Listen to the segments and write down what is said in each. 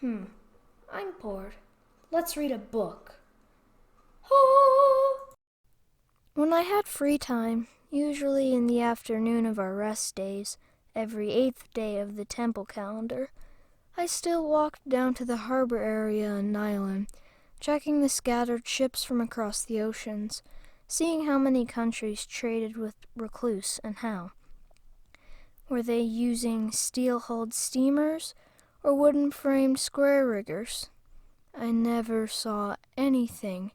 I'm bored. Let's read a book. Oh! When I had free time, usually in the afternoon of our rest days, every 8th day of the temple calendar, I still walked down to the harbor area in Nylon, checking the scattered ships from across the oceans, seeing how many countries traded with Recluce and how. Were they using steel-hulled steamers or wooden-framed square riggers? I never saw anything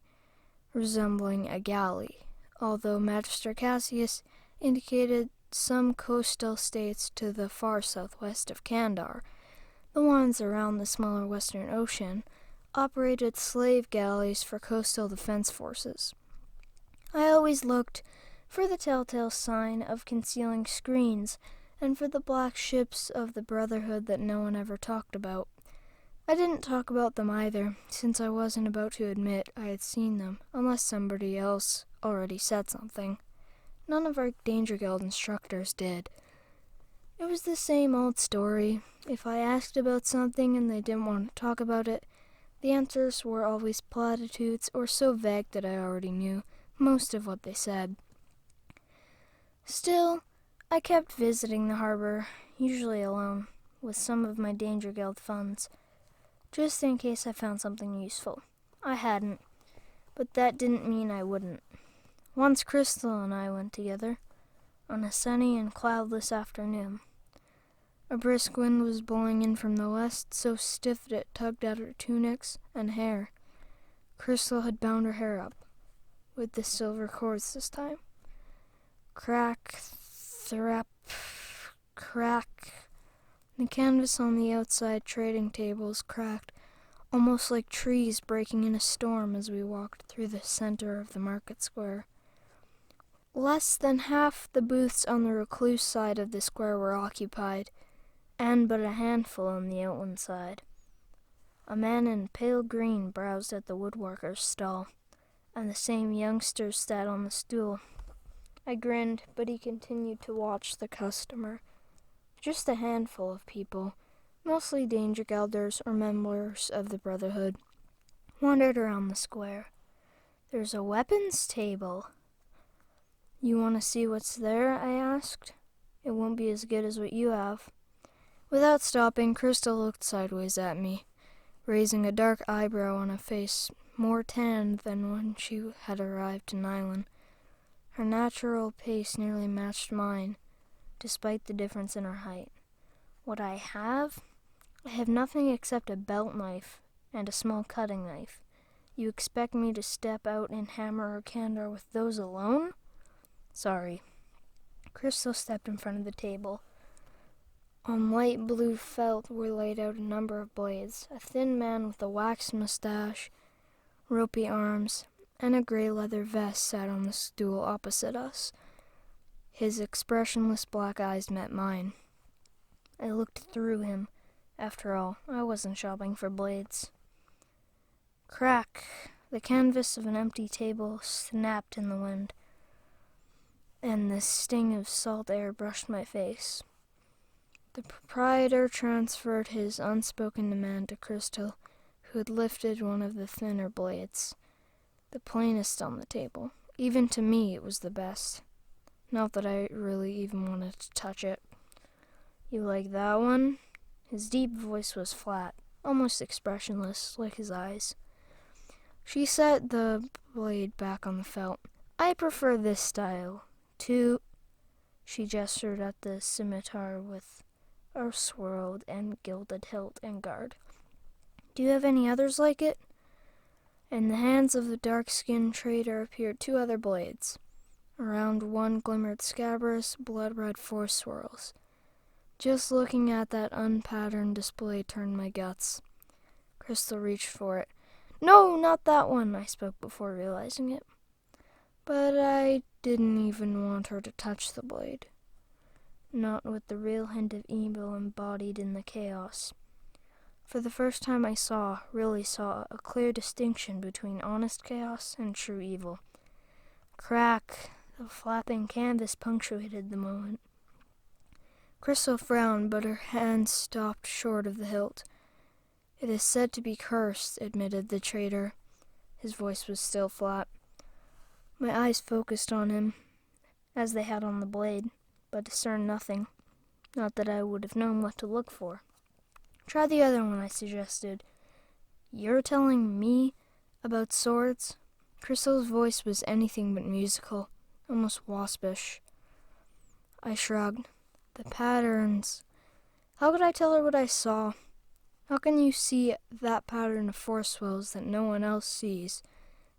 resembling a galley, although Magister Cassius indicated some coastal states to the far southwest of Kandar, the ones around the smaller Western Ocean, operated slave galleys for coastal defense forces. I always looked for the telltale sign of concealing screens and for the black ships of the Brotherhood that no one ever talked about. I didn't talk about them either, since I wasn't about to admit I had seen them, unless somebody else already said something. None of our Danger Guild instructors did. It was the same old story. If I asked about something and they didn't want to talk about it, the answers were always platitudes or so vague that I already knew most of what they said. Still, I kept visiting the harbor, usually alone, with some of my Danger Guild funds, just in case I found something useful. I hadn't, but that didn't mean I wouldn't. Once Crystal and I went together, on a sunny and cloudless afternoon. A brisk wind was blowing in from the west, so stiff that it tugged at her tunics and hair. Crystal had bound her hair up, with the silver cords this time. Crack, thrap, crack. The canvas on the outside trading tables cracked, almost like trees breaking in a storm as we walked through the center of the market square. Less than half the booths on the Recluce side of the square were occupied, and but a handful on the outland side. A man in pale green browsed at the woodworker's stall, and the same youngster sat on the stool. I grinned, but he continued to watch the customer. Just a handful of people, mostly Danger Guilders or members of the Brotherhood, wandered around the square. There's a weapons table. You want to see what's there? I asked. It won't be as good as what you have. Without stopping, Crystal looked sideways at me, raising a dark eyebrow on a face more tanned than when she had arrived to Nylon. Her natural pace nearly matched mine, despite the difference in her height. What I have? I have nothing except a belt knife and a small cutting knife. You expect me to step out in hammer or candor with those alone? Sorry. Crystal stepped in front of the table. On light blue felt were laid out a number of blades. A thin man with a waxed mustache, ropey arms, and a gray leather vest sat on the stool opposite us. His expressionless black eyes met mine. I looked through him. After all, I wasn't shopping for blades. Crack! The canvas of an empty table snapped in the wind, and the sting of salt air brushed my face. The proprietor transferred his unspoken demand to Crystal, who had lifted one of the thinner blades, the plainest on the table. Even to me, it was the best. Not that I really even wanted to touch it. You like that one? His deep voice was flat, almost expressionless, like his eyes. She set the blade back on the felt. I prefer this style. She gestured at the scimitar with a swirled and gilded hilt and guard. Do you have any others like it? In the hands of the dark-skinned trader appeared 2 other blades. Around one glimmered scabrous, blood-red force swirls. Just looking at that unpatterned display turned my guts. Crystal reached for it. No, not that one, I spoke before realizing it. But I didn't even want her to touch the blade. Not with the real hint of evil embodied in the chaos. For the first time I really saw, a clear distinction between honest chaos and true evil. Crack! The flapping canvas punctuated the moment. Crystal frowned, but her hand stopped short of the hilt. It is said to be cursed, admitted the trader. His voice was still flat. My eyes focused on him, as they had on the blade, but discerned nothing. Not that I would have known what to look for. Try the other one, I suggested. You're telling me about swords? Crystal's voice was anything but musical, almost waspish. I shrugged. The patterns. How could I tell her what I saw? How can you see that pattern of force wells that no one else sees?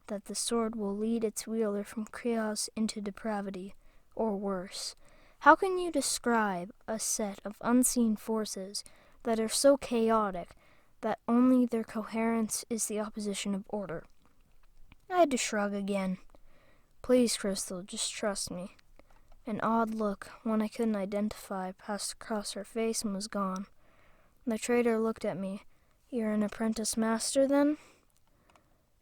That the sword will lead its wielder from chaos into depravity, or worse? How can you describe a set of unseen forces that are so chaotic that only their coherence is the opposition of order? I had to shrug again. Please, Crystal, just trust me. An odd look, one I couldn't identify, passed across her face and was gone. The trader looked at me. You're an apprentice master, then?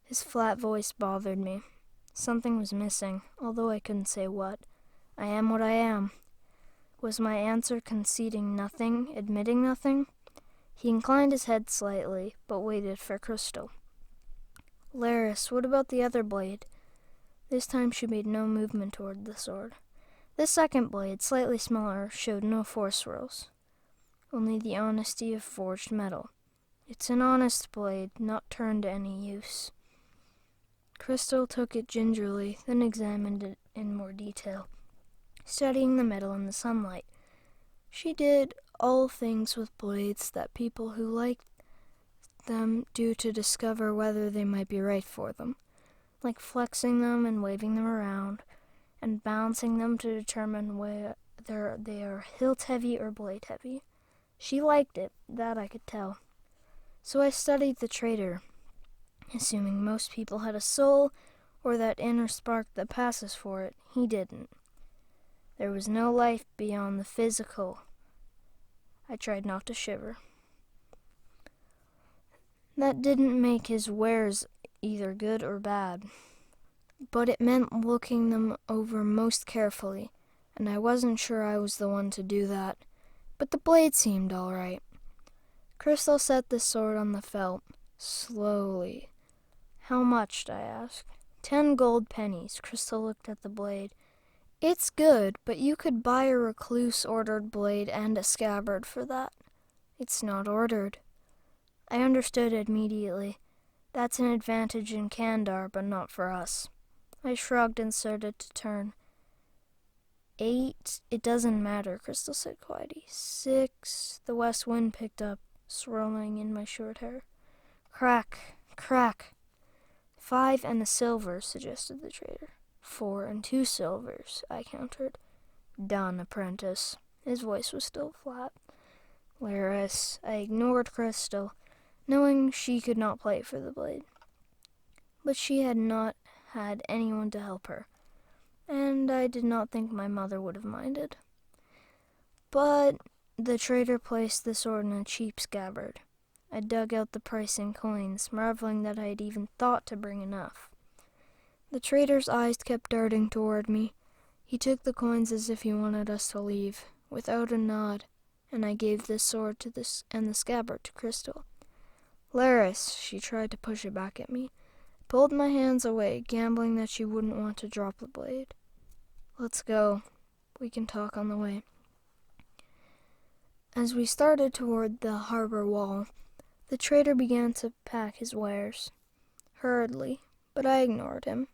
His flat voice bothered me. Something was missing, although I couldn't say what. I am what I am. Was my answer conceding nothing, admitting nothing? He inclined his head slightly, but waited for Crystal. Laris, what about the other blade? This time she made no movement toward the sword. The second blade, slightly smaller, showed no force swirls. Only the honesty of forged metal. It's an honest blade, not turned to any use. Crystal took it gingerly, then examined it in more detail, studying the metal in the sunlight. She did all things with blades that people who liked them do to discover whether they might be right for them, like flexing them and waving them around, and balancing them to determine whether they are hilt-heavy or blade-heavy. She liked it, that I could tell. So I studied the trader, assuming most people had a soul or that inner spark that passes for it. He didn't. There was no life beyond the physical. I tried not to shiver. That didn't make his wares either good or bad, but it meant looking them over most carefully, and I wasn't sure I was the one to do that. But the blade seemed all right. Crystal set the sword on the felt, slowly. How much? I asked. 10 gold pennies. Crystal looked at the blade. It's good, but you could buy a Recluce ordered blade and a scabbard for that. It's not ordered. I understood immediately. That's an advantage in Kandar, but not for us. I shrugged and started to turn. 8, it doesn't matter, Crystal said quietly. 6, the west wind picked up, swirling in my short hair. Crack, crack. 5 and a silver, suggested the trader. 4 and 2 silvers, I countered. Done, apprentice. His voice was still flat. Laris, I ignored Crystal, knowing she could not play for the blade. But she had not had anyone to help her, and I did not think my mother would have minded. But the trader placed the sword in a cheap scabbard. I dug out the price in coins, marveling that I had even thought to bring enough. The trader's eyes kept darting toward me. He took the coins as if he wanted us to leave, without a nod, and I gave the sword and the scabbard to Crystal. Laris, she tried to push it back at me, pulled my hands away, gambling that she wouldn't want to drop the blade. Let's go. We can talk on the way. As we started toward the harbor wall, the trader began to pack his wares, hurriedly, but I ignored him,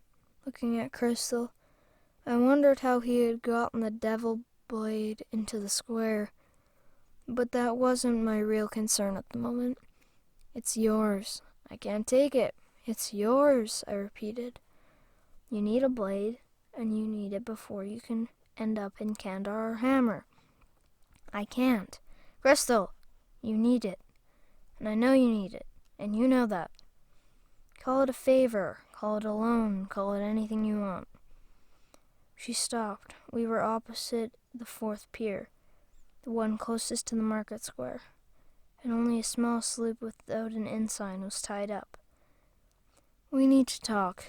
looking at Crystal. I wondered how he had gotten the devil blade into the square, but that wasn't my real concern at the moment. It's yours. I can't take it. It's yours, I repeated. You need a blade, and you need it before you can end up in Kandar or Hammer. I can't. Crystal, you need it. And I know you need it, and you know that. Call it a favor, call it a loan, call it anything you want. She stopped. We were opposite the 4th pier, the one closest to the market square, and only a small sloop without an ensign was tied up. We need to talk.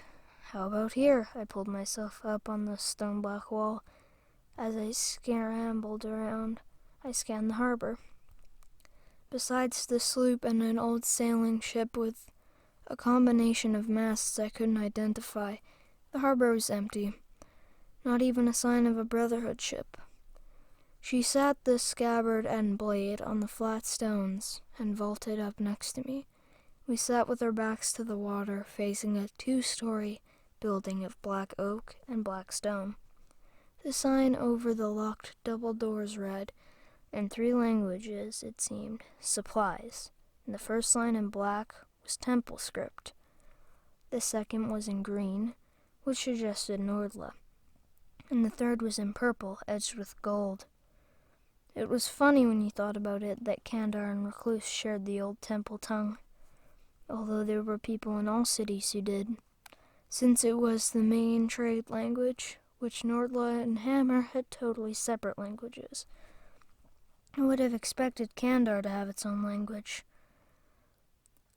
How about here? I pulled myself up on the stone block wall. As I scrambled around, I scanned the harbor. Besides the sloop and an old sailing ship with a combination of masts I couldn't identify, the harbor was empty. Not even a sign of a Brotherhood ship. She sat the scabbard and blade on the flat stones and vaulted up next to me. We sat with our backs to the water, facing a 2-story building of black oak and black stone. The sign over the locked double doors read, in 3 languages it seemed, supplies, and the first line in black was temple script. The second was in green, which suggested Nordla, and the third was in purple, edged with gold. It was funny when you thought about it that Kandar and Recluce shared the old temple tongue, although there were people in all cities who did, since it was the main trade language, which Nordla and Hammer had totally separate languages. I would have expected Kandar to have its own language.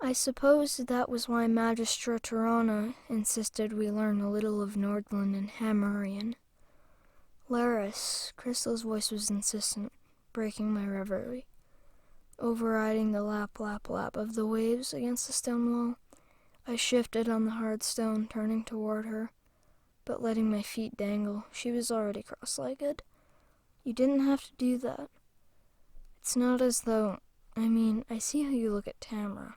I suppose that was why Magistra Tirana insisted we learn a little of Nordland and Hammerian. Laris, Crystal's voice was insistent, breaking my reverie. Overriding the lap, lap, lap of the waves against the stone wall, I shifted on the hard stone, turning toward her, but letting my feet dangle. She was already cross-legged. You didn't have to do that. It's not as though... I see how you look at Tamara.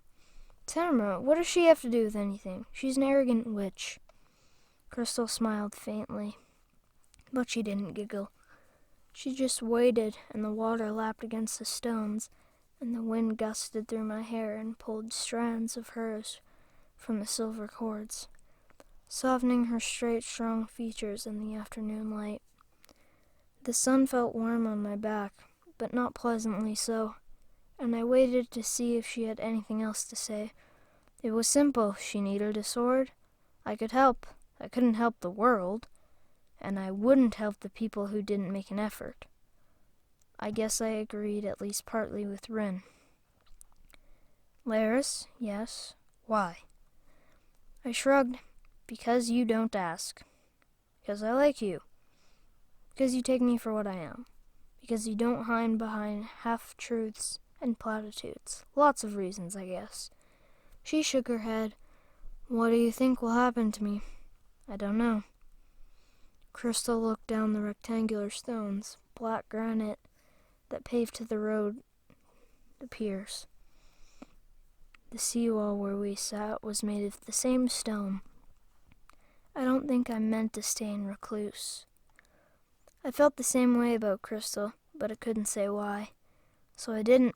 Tamara, what does she have to do with anything? She's an arrogant witch. Crystal smiled faintly, but she didn't giggle. She just waited, and the water lapped against the stones, and the wind gusted through my hair and pulled strands of hers from the silver cords, softening her straight, strong features in the afternoon light. The sun felt warm on my back, but not pleasantly so, and I waited to see if she had anything else to say. It was simple. She needed a sword. I could help. I couldn't help the world, and I wouldn't help the people who didn't make an effort. I guess I agreed at least partly with Rin. Laris, yes. Why? I shrugged. Because you don't ask. Because I like you. Because you take me for what I am. Because you don't hide behind half-truths and platitudes. Lots of reasons, I guess. She shook her head. What do you think will happen to me? I don't know. Crystal looked down the rectangular stones, black granite, that paved to the road, the piers. The seawall where we sat was made of the same stone. I don't think I meant to stay in Recluce. I felt the same way about Crystal, but I couldn't say why. So I didn't.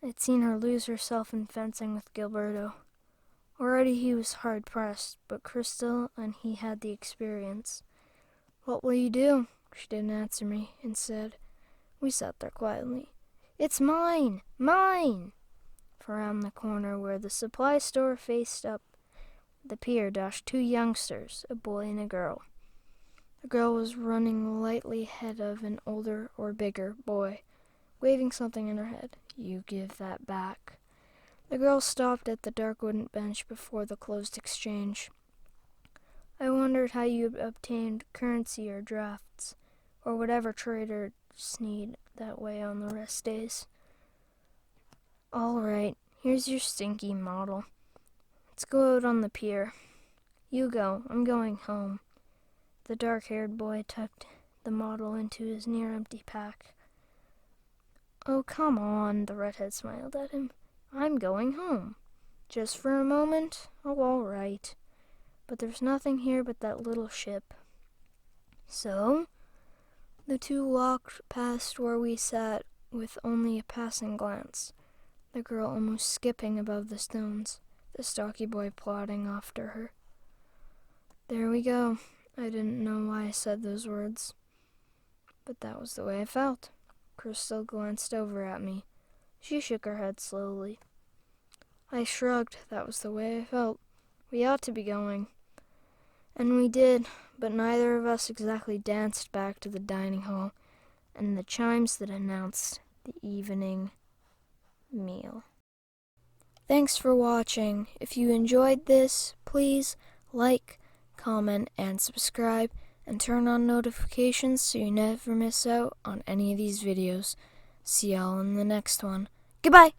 I'd seen her lose herself in fencing with Gilberto. Already he was hard-pressed, but Crystal and he had the experience. What will you do? She didn't answer me. Instead, we sat there quietly. It's mine! Mine! For around the corner where the supply store faced up the pier dashed 2 youngsters, a boy and a girl. The girl was running lightly ahead of an older or bigger boy, waving something in her head. You give that back. The girl stopped at the dark wooden bench before the closed exchange. I wondered how you obtained currency or drafts, or whatever traders need that way on the rest days. All right, here's your stinky model. Let's go out on the pier. You go, I'm going home. The dark-haired boy tucked the model into his near-empty pack. Oh, come on, the redhead smiled at him. I'm going home. Just for a moment? Oh, all right. But there's nothing here but that little ship. So? The 2 walked past where we sat with only a passing glance, the girl almost skipping above the stones, the stocky boy plodding after her. There we go. I didn't know why I said those words, but that was the way I felt. Crystal glanced over at me. She shook her head slowly. I shrugged. That was the way I felt. We ought to be going. And we did, but neither of us exactly danced back to the dining hall and the chimes that announced the evening meal. Thanks for watching. If you enjoyed this, please like, comment, and subscribe, and turn on notifications so you never miss out on any of these videos. See y'all in the next one. Goodbye!